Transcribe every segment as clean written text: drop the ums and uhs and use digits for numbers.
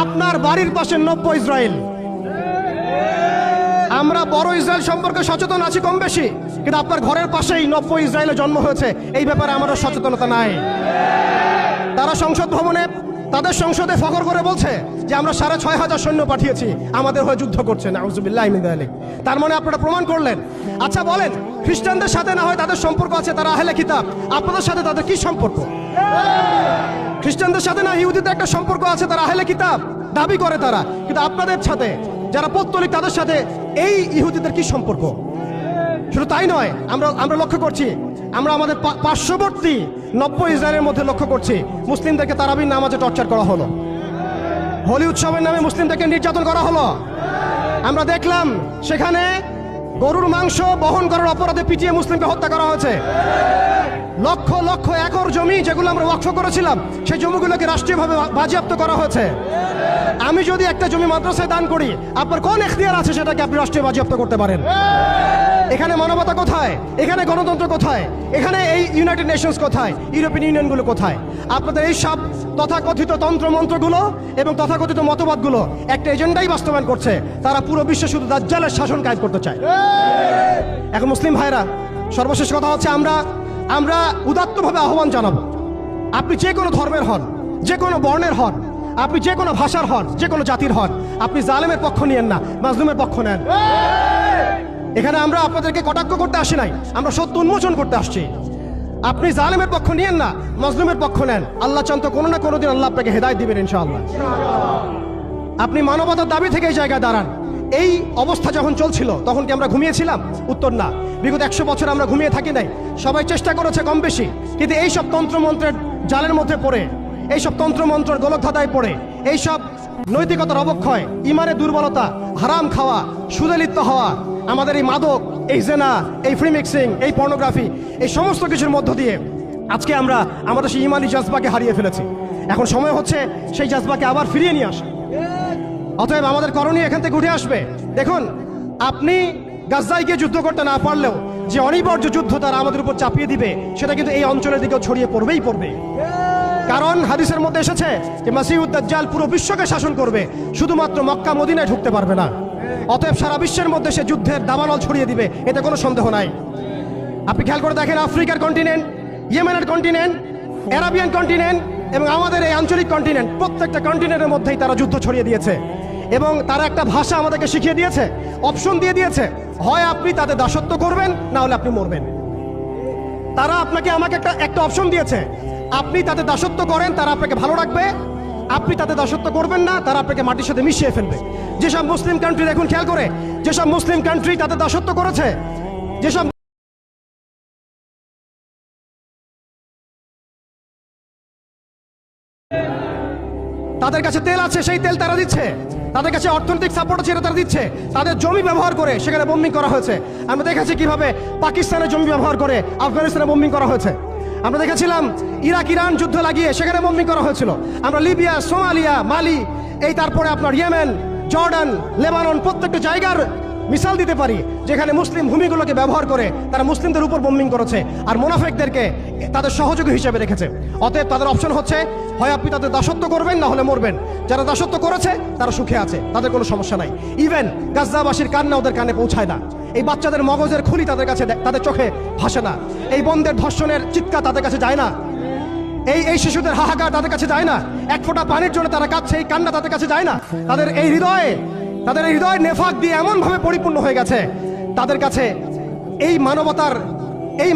আপনার বাড়ির পাশে নব্য ইসরায়েল। আমরা বড় ইসরায়েল সম্পর্কে সচেতন আছি কম বেশি, কিন্তু আপনার ঘরের পাশেই নব্য ইসরায়েলে জন্ম হয়েছে, এই ব্যাপারে আমাদের সচেতনতা নাই। তারা সংসদ ভবনে তাদের সংসদে ফখর করে বলছে যে আমরা 6,500 সৈন্য পাঠিয়েছি, আমাদের হয়ে যুদ্ধ করছে। নাউজুবিল্লাহি মিন যালিক। তার মানে আপনারা প্রমাণ করলেন। আচ্ছা বলেন, খ্রিস্টানদের সাথে না হয় তাদের সম্পর্ক আছে, তারা আহলে কিতাব, আপনাদের সাথে তাদের কি সম্পর্ক? খ্রিস্টানদের সাথে না ইহুদিদের একটা সম্পর্ক আছে, তারা আহলে কিতাব দাবি করে তারা, কিন্তু আপনাদের সাথে যারা পৌত্তলিক তাদের সাথে এই ইহুদিদের কি সম্পর্ক? শুধু তাই নয়, আমরা লক্ষ্য করছি, আমরা আমাদের পার্শ্ববর্তী নব্য ইসরায়েলের মধ্যে লক্ষ্য করছি মুসলিমদেরকে তারাবির নামাজে টর্চার করা হলো, হোলি উৎসবের নামে মুসলিমদেরকে নির্যাতন করা হলো। আমরা দেখলাম সেখানে গরুর মাংস বহন করার অপরাধে পিটিয়ে মুসলিমকে হত্যা করা হয়েছে। লক্ষ লক্ষ একর জমি যেগুলো আমরা ওয়াকফ করেছিলাম, সেই জমিগুলোকে রাষ্ট্রীয়ভাবে বাজেয়াপ্ত করা হয়েছে। আমি যদি একটা জমি মাদ্রাসায় দান করি, আপনার কোন এখতিয়ার আছে সেটাকে আপনি রাষ্ট্রীয় বাজেয়াপ্ত করতে পারেন? এখানে মানবতা কোথায়? এখানে গণতন্ত্র কোথায়? এখানে এই ইউনাইটেড নেশনস কোথায়? ইউরোপিয়ান ইউনিয়নগুলো কোথায়? আপনাদের এই সব তথাকথিত তন্ত্রমন্ত্রগুলো এবং তথাকথিত মতবাদগুলো একটা এজেন্ডাই বাস্তবায়ন করছে, তারা পুরো বিশ্বে শুধু দাজ্জালের শাসন কায়েম করতে চায়। এখন মুসলিম ভাইরা, সর্বশেষ কথা হচ্ছে, আমরা উদাত্তভাবে আহ্বান জানাবো, আপনি যে কোনো ধর্মের হন, যে কোনো বর্ণের হন, আপনি যে কোনো ভাষার হন, যে কোনো জাতির হন, আপনি জালেমের পক্ষ নিয়েন না, মাজলুমের পক্ষ নেন। এখানে আমরা আপনাদেরকে কটাক্ষ করতে আসি নাই, আমরা সত্য উন্মোচন করতে আসছি। আপনি জালেমের পক্ষ নিয়েন না, মাজলুমের পক্ষ নেন। আল্লাহ চান তো কোনো না কোনো দিন আল্লাহ আপনাকে হেদায়েত দিবেন ইনশাআল্লাহ। আপনি মানবতার দাবি থেকে এই জায়গায় দাঁড়ান। এই অবস্থা যখন চলছিল তখন কি আমরা ঘুমিয়েছিলাম? উত্তর না। বিগত 100 বছর আমরা ঘুমিয়ে থাকি নাই, সবাই চেষ্টা করেছে কম বেশি, কিন্তু এইসব তন্ত্রমন্ত্রের জালের মধ্যে পড়ে, এইসব তন্ত্রমন্ত্রের গোলকধাঁধায় পড়ে, এইসব নৈতিকতার অবক্ষয়, ইমানের দুর্বলতা, হারাম খাওয়া, সুদে লিপ্ত হওয়া, আমাদের এই মাদক, এই জেনা, এই ফ্রি মিক্সিং, এই পর্নোগ্রাফি, এই সমস্ত কিছুর মধ্য দিয়ে আজকে আমরা আমাদের সেই ইমানি জাজবাকে হারিয়ে ফেলেছি। এখন সময় হচ্ছে সেই জাজবাকে আবার ফিরিয়ে নিয়ে আসা। অতএব আমাদের করণীয় এখান থেকে উঠে আসবে। দেখুন, আপনি গাজায় গিয়ে যুদ্ধ করতে না পারলেও যে অনিবার্য যুদ্ধ তারা আমাদের উপর চাপিয়ে দিবে, সেটা কিন্তু এই অঞ্চলের দিকেও ছড়িয়ে পড়বেই পড়বে। কারণ হাদিসের মধ্যে এসেছে যে মাসিহুদ দাজ্জাল পুরো বিশ্বকে শাসন করবে, শুধুমাত্র মক্কা মদিনায় ঢুকতে পারবে না। অতএব সারা বিশ্বের মধ্যে সে যুদ্ধের দাবানল ছড়িয়ে দিবে, এতে কোনো সন্দেহ নাই। আপনি খেয়াল করে দেখেন, আফ্রিকার কন্টিনেন্ট, ইয়েমেনের কন্টিনেন্ট, আরাবিয়ান কন্টিনেন্ট এবং আমাদের এই আঞ্চলিক কন্টিনেন্ট, প্রত্যেকটা কন্টিনেন্টের মধ্যেই তারা যুদ্ধ ছড়িয়ে দিয়েছে এবং তারা একটা ভাষা আমাদেরকে শিখিয়ে দিয়েছে, অপশন দিয়ে দিয়েছে, হয় আপনি তাদের দাসত্ব করবেন, না হলে আপনি মরবেন। তারা আপনাকে আমাকে একটা অপশন দিয়েছে, আপনি তাদের দাসত্ব করেন, তারা আপনাকে ভালো রাখবে, আপনি তাদের দাসত্ব করবেন না, তারা আপনাকে মাটির সাথে মিশিয়ে ফেলবে। যেসব মুসলিম কান্ট্রি, দেখুন খেয়াল করে, যেসব মুসলিম কান্ট্রি তাদের দাসত্ব করেছে, যেসব তাদের কাছে তেল আছে, সেই তেল তারা দিচ্ছে, তাদের কাছে অর্থনৈতিক সাপোর্ট আছে, তারা দিচ্ছে, তাদের জমি ব্যবহার করে সেখানে বোম্বিং করা হয়েছে। আমরা দেখেছি কিভাবে পাকিস্তানের জমি ব্যবহার করে আফগানিস্তানে বোম্বিং করা হয়েছে। আমরা দেখেছিলাম ইরাক ইরান যুদ্ধ লাগিয়ে সেখানে বোম্বিং করা হয়েছিল। আমরা লিবিয়া, সোমালিয়া, মালি, এই তারপরে আপনার ইয়েমেন, জর্ডান, লেবানন, প্রত্যেকটা জায়গার মিসাল দিতে পারি যেখানে মুসলিম ভূমিগুলোকে ব্যবহার করে তারা মুসলিমদের উপর বোম্বিং করেছে আর মুনাফিকদেরকে তাদের সহযোগী হিসেবে রেখেছে। অতএব তাদের অপশন হচ্ছে, হয় আপনি তাদের দাসত্ব করবেন, না হলে মরবেন। যারা দাসত্ব করেছে তারা সুখে আছে, তাদের কোনো সমস্যা নাই। ইভেন গাজ্জাবাসীর কান্না ওদের কানে পৌঁছায় না, এই বাচ্চাদের মগজের খুলি তাদের কাছে, তাদের চোখে ভাসে না, এই বন্ধের ধর্ষণের চিৎকার তাদের কাছে যায় না, এই শিশুদের হাহাকার তাদের কাছে যায় না, এক ফোঁটা পানির জন্য তারা কাঁদছে, এই কান্না তাদের কাছে যায় না। তাদের এই হৃদয় নেফাক দিয়ে এমন ভাবে পরিপূর্ণ হয়ে গেছে, তাদের কাছে এই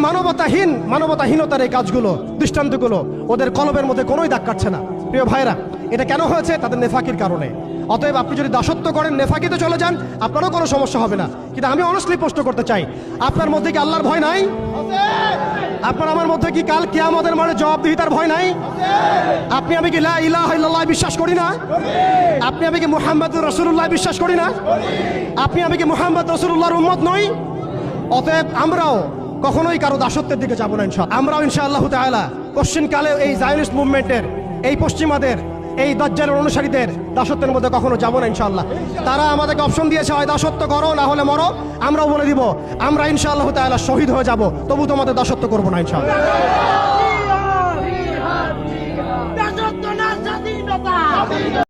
মানবতাহীনতার এই কাজগুলো, দৃষ্টান্তগুলো ওদের কলবের মধ্যে কোনোই দাগ কাটছে না। প্রিয় ভাইরা, এটা কেন হয়েছে? তাদের নেফাকির কারণে। অতএব আপনি যদি দাসত্ব করেন, নেফাকিতে চলে যান, আপনারও কোনো সমস্যা হবে না। কিন্তু আমি অনেস্টলি প্রশ্ন করতে চাই, আপনার মধ্যে কি আল্লাহর ভয় নাই? আপনার আমার মধ্যে কি কাল কিয়ামতের মাঠে জবাবদিহিতার ভয় নাই? আপনি আমি কি লা ইলাহা ইল্লাল্লাহ বিশ্বাস করি না? আপনি আমি কি মুহাম্মদুর রাসূলুল্লাহ বিশ্বাস করি না? আপনি আমি কি মুহাম্মদ রাসূলুল্লাহর উম্মত নই? অতএব আমরাও কখনোই কারো দাসত্বের দিকে যাব না ইনশাআল্লাহ। আমরাও ইনশাআল্লাহ তাআলা কোশ্চিনকালে এই জায়নিস্ট মুভমেন্টের, এই পশ্চিমাদের, এই দাজ্জালের অনুসারীদের দাসত্বের মধ্যে কখনো যাব না ইনশাআল্লাহ। তারা আমাদেরকে অপশন দিয়েছে, হয় দাসত্ব করো, না হলে মরো। আমরাও বলে দিব, আমরা ইনশাআল্লাহ তাআলা শহীদ হয়ে যাব, তবু তোমাদের দাসত্ব করবো না ইনশাআল্লাহ।